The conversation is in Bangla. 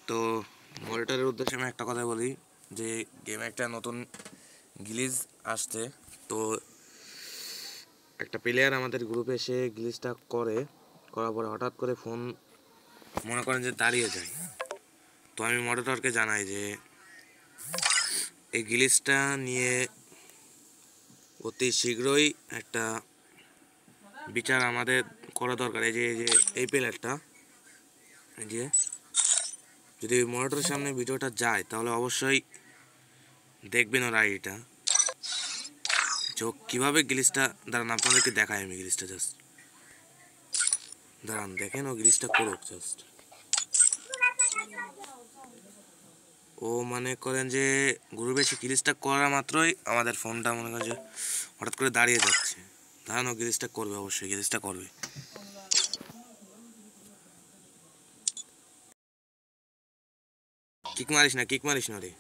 তো মনিটরের উদ্দেশ্যে আমি একটা কথা বলি যে গেমে একটা নতুন গ্লিচ আসছে। তো একটা প্লেয়ার আমাদের গ্রুপে এসে গ্লিচটা করার পরে হঠাৎ করে ফোন মনে করেন যে দাঁড়িয়ে যায়। তো আমি মনিটরকে জানাই যে এই গ্লিচটা নিয়ে অতি শীঘ্রই একটা বিচার আমাদের করা দরকার। এই প্লেয়ারটা যে যদি মনিটরের সামনে ভিডিওটা যায় তাহলে অবশ্যই দেখবেন ওর আইডিটা কীভাবে গ্লিচটা দাঁড়ান আপনাদেরকে দেখায়। আমি গ্লিচটা জাস্ট দাঁড়ান দেখেন, ও গ্লিচটা করুক জাস্ট। ও মনে করেন যে গ্রুপে এসে গ্লিচটা করা মাত্রই আমাদের ফোনটা মনে করেন যে হঠাৎ করে দাঁড়িয়ে যাচ্ছে। দাঁড়ান, ও গ্লিচটা করবে, অবশ্যই গ্লিচটা করবে। কিক মারিস না রে।